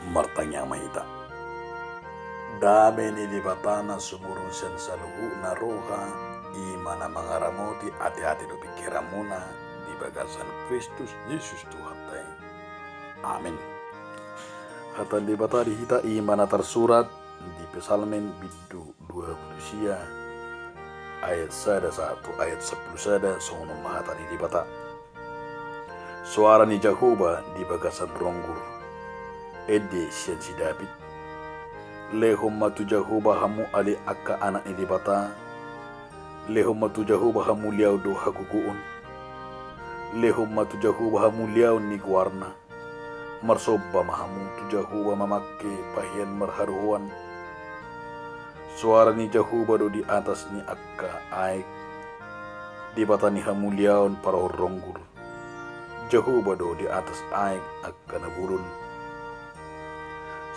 martanya mahita. Dame ni libatana sumurun sen saluhu naroha imana mangaramoti hati-hati do pikiramuna di bagasan Kristus Yesus Tuhan. Amin. Hata libatari hita imana tersurat di Pesalmen bidu 20 ayat 1 ayat 10 sono mahata di libata. Suara ni Jehovah di bagasan ronggur ede sian si David. Lehom matu Jehovah hamu ali akka anak ni libata. Lehom matu Jehovah hamu liau do haguguun. Lehom matu Jehovah hamu liau ni guarna. Marsoba mahamu tu Jehovah mamakke pahian marharuan. Suara ni Jehovah do di atas ni akka aik. Di bata ni hamuliaon para ronggur. Jehovah do di atas aik akka naburun.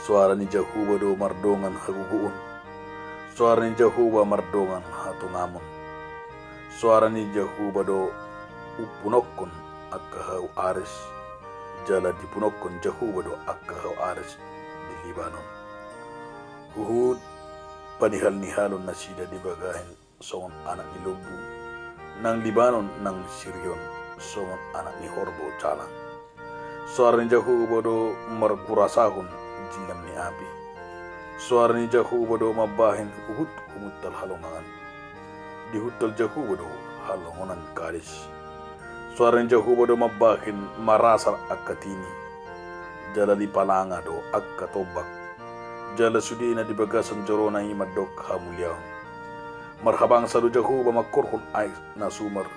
Suara ni Jehovah do mardongan haguguun. Suara ni Jehovah mardongan hatungamun. Suara ni Jehovah do upunokon akka hau aris. Jala dipunokon Jehovah do akka hau aris di Libanon. Huhud panihal-nihalon na sida di bagahin songon anak ni Lobu. Nang Libanon nang Sirion songon anak ni Horbo calang. Suara ni Jehovah do markurasahon jilam ni api. Suara ni Jehovah do mabahin uhud humutal halongan. Di hutal Jehovah do halongonan karis. Suara ni Jehovah do mabahin marasar akatini. Jala di palanga do akka tobak. Jala sudina di bagasan jorona imadok hamuliaw. Marhabang sadu Jehovah makurhun ais na sumar.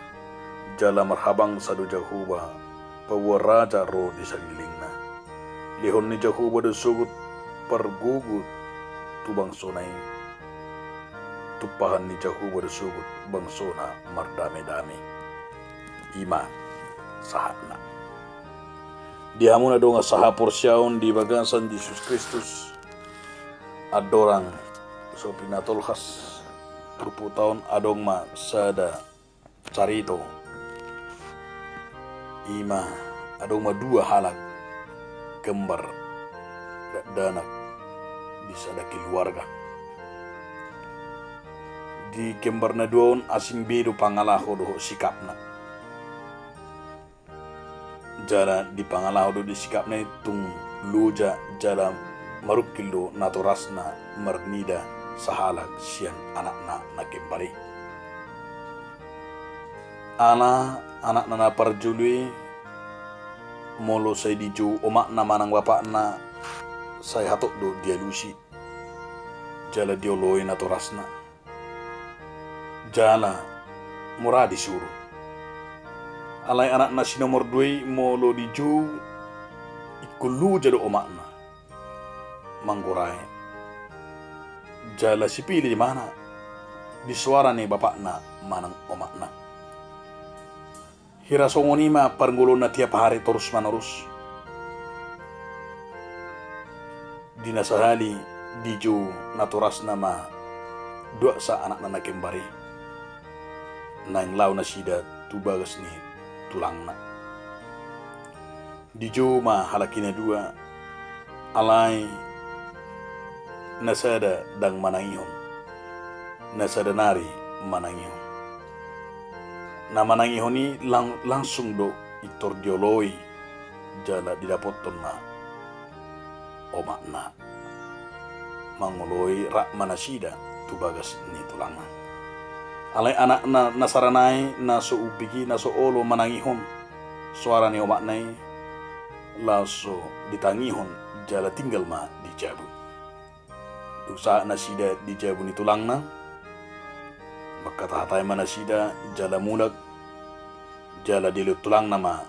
Jala marhabang sadu Jehovah pawaraja ro di sagilingna. Lihon ni Jehovah do sugut pergugut tubang sonay. Tupahan ni Jehovah do sugut bangsona mardame-dame. Ima sahatna. Di hamuna do nga saha porsyaon di bagasan Yesus Kristus. Adorang so pinatolhas 30 tahun adong ma sada carito. Ima adong ma 2 halak kembar danak di sada keluarga. Di kembar na duon asing bedo pangalaho do sikapna. Jala di pangalaho do di sikapna tung luja jala marukildo natorasna marnida sahalag siyan anak na kembali. Anak na naparjului molo say di ju omak na manang bapak na say hatok do dialusi. Jala dioloy natorasna. Jala mura disuruh. Alay anak na sinomor 2 molo di ju ikulu jado omak na. Mangguray. Jala sipili di mana? Di suara ni bapak na manang omak na. Hirasongoni ma parngulon na tiap hari terus menerus. Di nasahali di ju naturas nama 2 sa anak na nakembari. Nang law na sida tubagas ni tulang na. Di ju ma halakina 2 alay nasada dang manangihon. Nasada nari manangihon. Na manangihon ni langsung do itor dioloi jala didapoton na omak na. Mangoloi rak manasida tubagas ni tulang na. Alay anak na nasaranay na so ubigi na so olo manangihon. Suara ni omak na laso ditangihon jala tinggal ma di jabu. Dusa na sida di jabu ni tulang na. Magkatahatay man na sida jala mulag. Jala dilut tulang nama.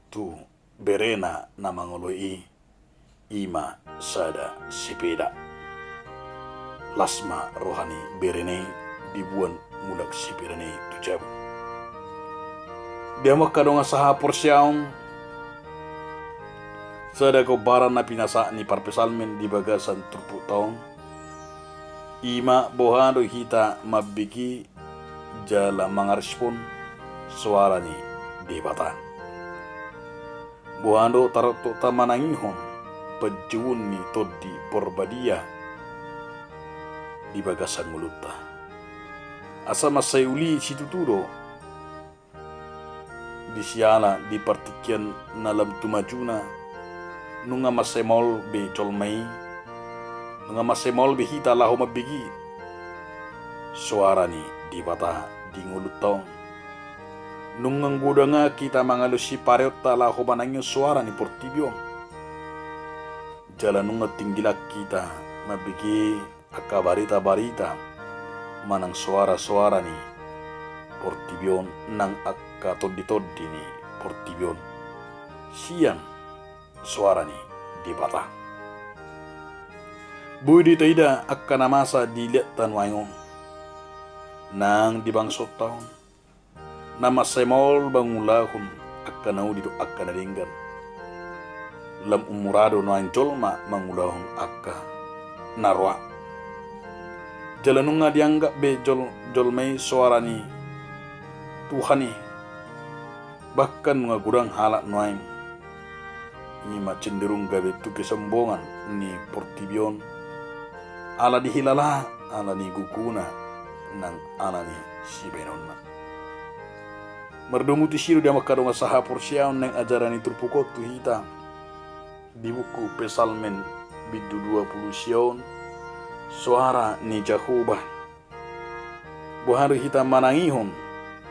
Tu berena na mangoloi ima sada sipeda. Lasma rohani berene dibuan mulag sipeda ni tu jabu. Dia makadong saha porsyaong sada ko baran na pinasa ni parpesalmen di bagasan 30 tahun. Ima bohado hita mabiki jala mangarespon suara ni debatan. Bohando taroto tamanangihon pejun ni todi porbadia di bagasan nguluta. Asa masayuli situturo di siala di partikian nalam tumajuna nunga masemol be jolmai nunga masemol be hita laho mabigi suara ni di bata di ngulutong nungang gudanga kita mangalusi pareota laho manangyo suara ni portibio jalan nunga tinggilak kita mabigi akka barita manang suara-suara ni portibion nang akka toddi ni portibion siang suara ni di bata budi taida akka namasa dilihat tan wayong nang di bangsot taon nama semol bangulahun akka naudido akka naringgan lam umurado no anjolma mangulahun akka narwa jalanunga dianggap be jolmei suara ni Tuhan ni bahkan nga gurang halak noaim ni cenderung gabe tu kesombongan ni portibion ala dihilala ala ni guguna nang ala ni sibenonna merdomu tisiru dia makado masaha porsiaon nang ajaran ni turpukot tu hita di buku Pesalmen bidu 20 sion suara ni Jahubah buhari hita manangihon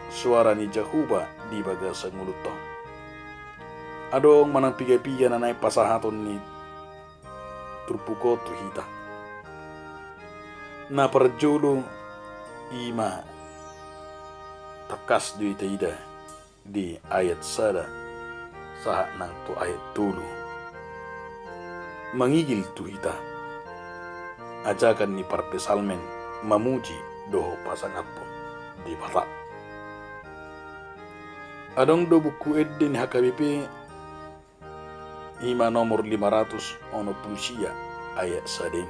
suara ni Jahubah di bagasan ngulutong adong manang piga-piga na naik pasahaton ni turpukot tu hita na perjulu ima takas du ida di ayat sada saat nang tu ayat tulu mangigil tu hita ajakan ni parpesalmen mamuji doho pasangapun di bata adong do buku edde ni HKBP ima nomor 500 ono pusia ayat sadeng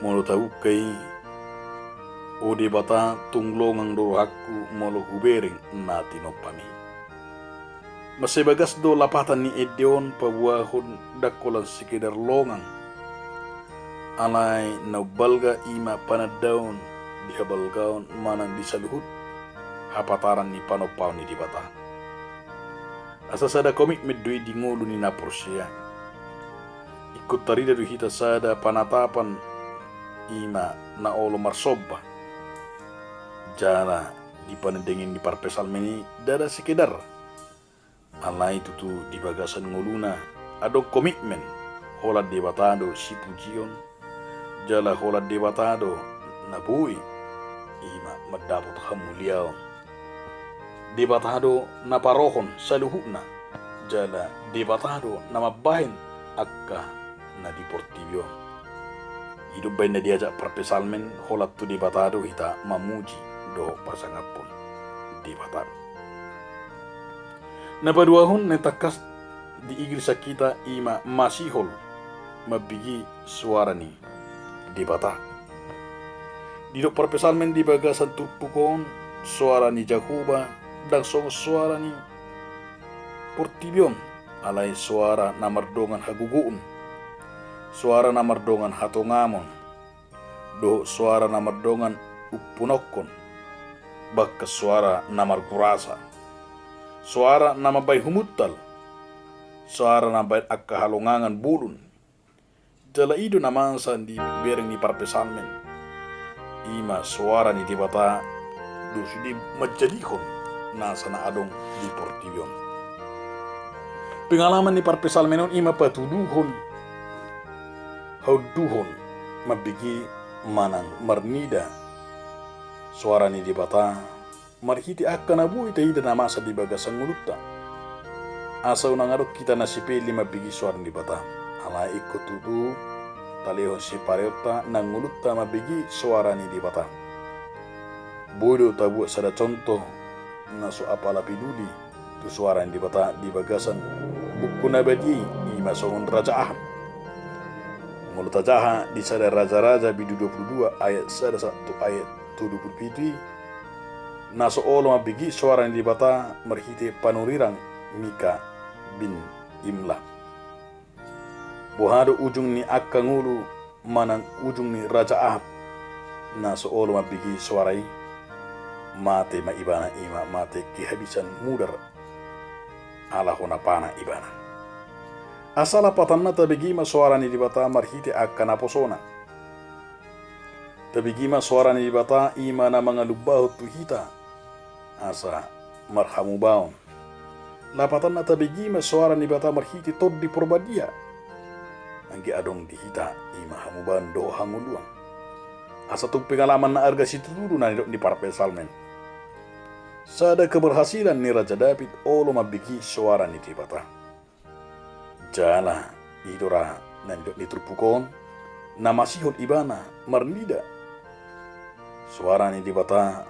molo tahu kai o di bata tunglongang doro hakku molo hubereng nati nopami masih bagas do lapatan ni edeon pabuahon dakolan sekedar longang alai naubalga ima panadaon dihabalgaon manang disaluhut hapataran ni panopau ni di bata asa sada komitmen dui di ngulu ni naporsia ikut tarida du hita sada panatapan ima na olo marsoba jana di panendengin di parpesalmeni dada sekedar alai tutu di bagasan nguluna ado komitmen hola di batado si pujion jala hola di batado nabui ima madapot hamuliao di batado naparohon saluhuna jala di batado namabahin akka na di portibio hidup bain na diajak parpesalmen holat tu di batado hita mamuji do pasangapun di batado napaduahon netakas di iglesia kita ima masihol mabigi suara ni di bata di do parpesalmen di bagasan turpukon suara ni Jahubah dan suara ni portibion alai suara namardongan haguguun suara namardongan hatongamon do suara namardongan upunokon bakka suara namar kurasa suara nama bay humuttal suara nama bay akka halongangan bulun jala ido namansan di bereng ni parpesalmen ima suara ni di bata dusu di majadikon nasa na adong di portibion pengalaman ni parpesalmenon ima patuduhon hauduhon mabigi manang marnida suara ni di bata marhiti akka nabu ita ida namasa di bagasan ngulutta asa unang arok kita nasipili mabigi suara ni bata ala ikut tutu talehon si pareota nang ngulutta mabigi suara ni di bata bodo tabu sada contoh naso apala piduli tu suara ni di bata di bagasan buku nabadi ima songon raja aham mulut ajaha di sada raja-raja bidu 22 ayat sada 1 ayat 27 naso olo mabigi suara ni di bata merhite panurirang Mika bin Imla Buhado ujung ni akka ngulu manang ujung ni Raja Ahab na soolo mabigi suarai mate ma ibana ima mate kehabisan mudar ala hona pana ibana. Asala patanna tabigima suara ni dibata marhite akka naposona. Tabigima suara ni dibata ima na mga lubaho tuhita asa marhamu baon. Lapatan na tabigima suara ni bata marhite tod di porbadia. Anggi adong dihita ima hamuban do hanguluang. Asa tung pengalaman na arga situturu na ni parpel salmen. Sada keberhasilan ni Raja David olo mabigi suara ni dibata. Jala idora nandok ni turpukon na masihon ibana marnida. Suara ni dibata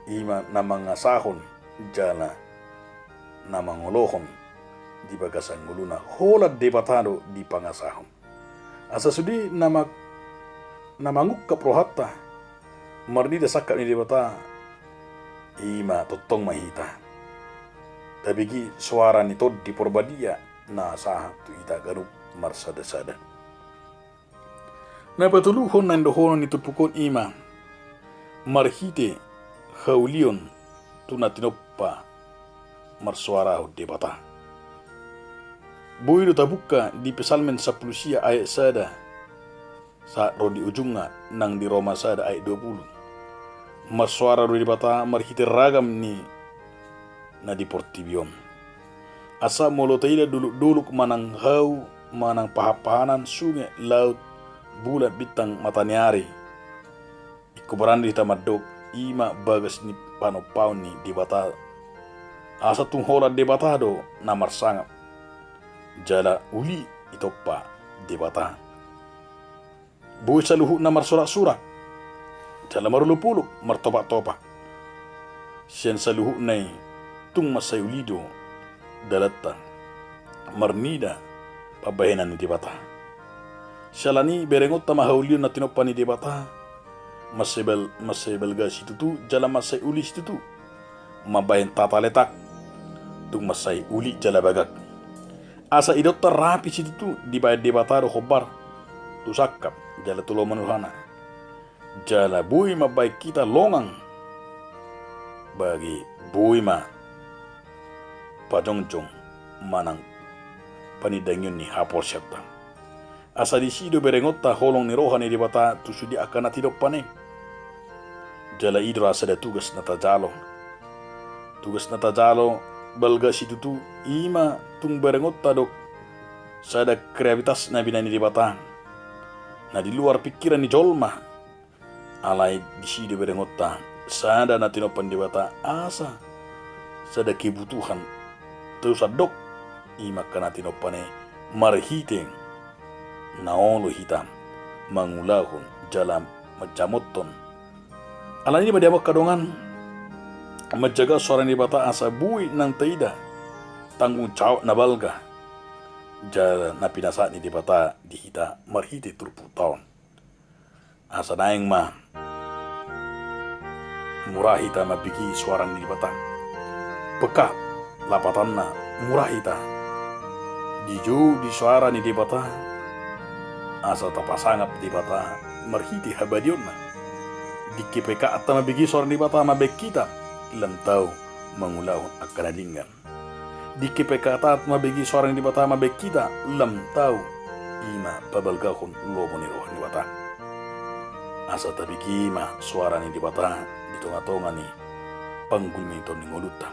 ima na mga sahon jala na mangolohon di bagasan nguluna holad debatado di pangasahon. Asa sudi namanguk kaprohatta marnida sakap ni debata ima totong mahita. Tabigi suara ni tod di porbadia na sahat tu ita garup marsada-sada. Na patuluhon na indohonon ni tupukon ima marhite haulion tunatinoppa marsuara ho debata. Buido tabuka di pesalmen 10 ayat sada saat rodi ujungnya nang di Roma sada ayat 20. Marsuara ro debata marhite ragam ni na di portibion. Asa molo taida dulu manang hau manang pahapahanan sungai laut bulan bintang mataniari. Iku berandi tamadok ima bagas ni panopau ni debata. Asa tung hola debatado na marsangap. Jala uli itoppa debata. Buy sa luhu na marsurak-surak. Jala marulupuluk martopak-topak. Siyan sa luhu na tung masayulido dalata marnida pabahenan ni debata. Shalani berengot ta mahaulion na tinoppa ni debata. Masay belga situtu jala masay uli situtu. Mabayan tataletak tung masay uli jala bagak. Asa idot rapi situtu di bayad debatado khobar tu sakap jala tulo manuhana. Jala bui mabay kita longang bagi bui ma pajongjong manang panidangyon ni hapor syapta. Asa di sido berengotta holong ni roha ni debata tu sudi akan natidop pane. Jala idro asa da tugas na tajalo. Tugas na tajalo balga situtu ima tung berengotta dok sada kreativitas na binani debata. Na di luar pikiran ni jolma alai di sido berengotta sada na tinopan debata asa sada kebutuhan terus adok ima kana tinopane marhiteng naolo hitam mangulahon jalan macamoton. Alani ini badiamak kadongan menjaga suara debata asa bui nang taida tanggung jawab na balga jala na pinasa ni debata dihita marhite turpu tahun asa naeng ma murahita mabigi suara ni debata peka lapatan na murahita diju di suara ni debata asa tapasangap debata marhite habadion na di KPK atau mabigi suara debata mabek kita lantau mangulahon akanadingan. Di KPK tat mabigi suara debata mabek kita lantau ima pabalgahon lobo ni rohan debata. Asa tabigi ma suara ni debata di tonga-tonga ni panggulminton ni ngoluta.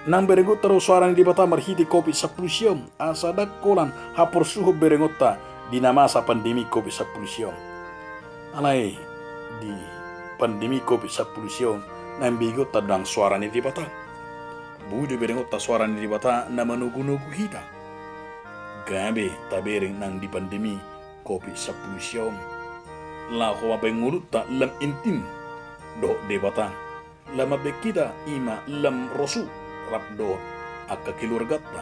Nang berengot terus suara ni debata marhiti kopi 10 siom asa dakkolan hapor suhu berengota di masa pandemi kopi 10 siom. Alai di pandemi kopi 10 siom nang bigot tadang suara ni debata. Budu berengot ta suara ni debata na manugu-nugu hita. Gabe tabering nang di pandemi kopi 10 siom. La ko mapengulut ta lam intim do debata. Lama bekita ima lam rosu rapdo akka kilurgatta.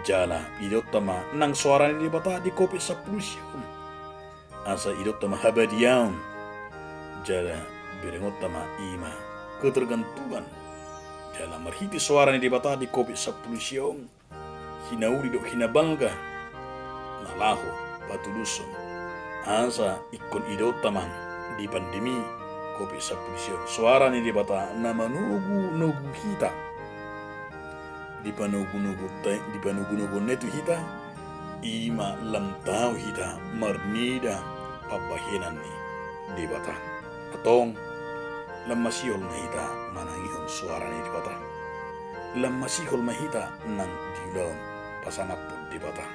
Jala idot tama nang suara ni debata di kopi 10 siom. Asa idot tama habadiam. Jala berengot tama ima ketergantungan dalam marhiti suara ni debata di kopi 10 siom hinauri dok hinabalga nalaho patuluson asa ikon idotaman di pandemi COVID-19. Suara ni di bata na manugu-nugu hita di panugu-nugu netu hita ima lamtau hita marnida pabahenan ni di bata atong lamasihol na hita manangihon suara ni di bata lamasihol mahita nang dilaon pasanapod di bata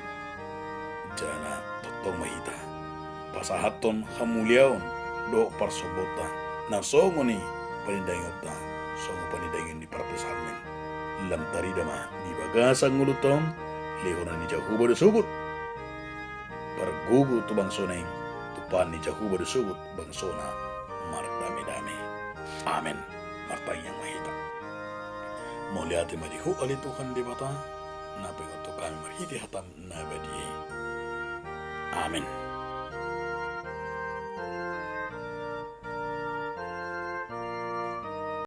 jana totong mahita pasahaton hamuliaon do parsobota na songo ni panindayon ta songo panindayon ni partesalmen lam taridama di bagasang ngulutong lehonan ni Jahuba do sugut pargugu tu bangsoneng tupan ni Jahuba do sugut bangsona mardami-dami amen martayang mahita moliati madihu alitukan di bata na pengotokan marhiti hatam na badi amen.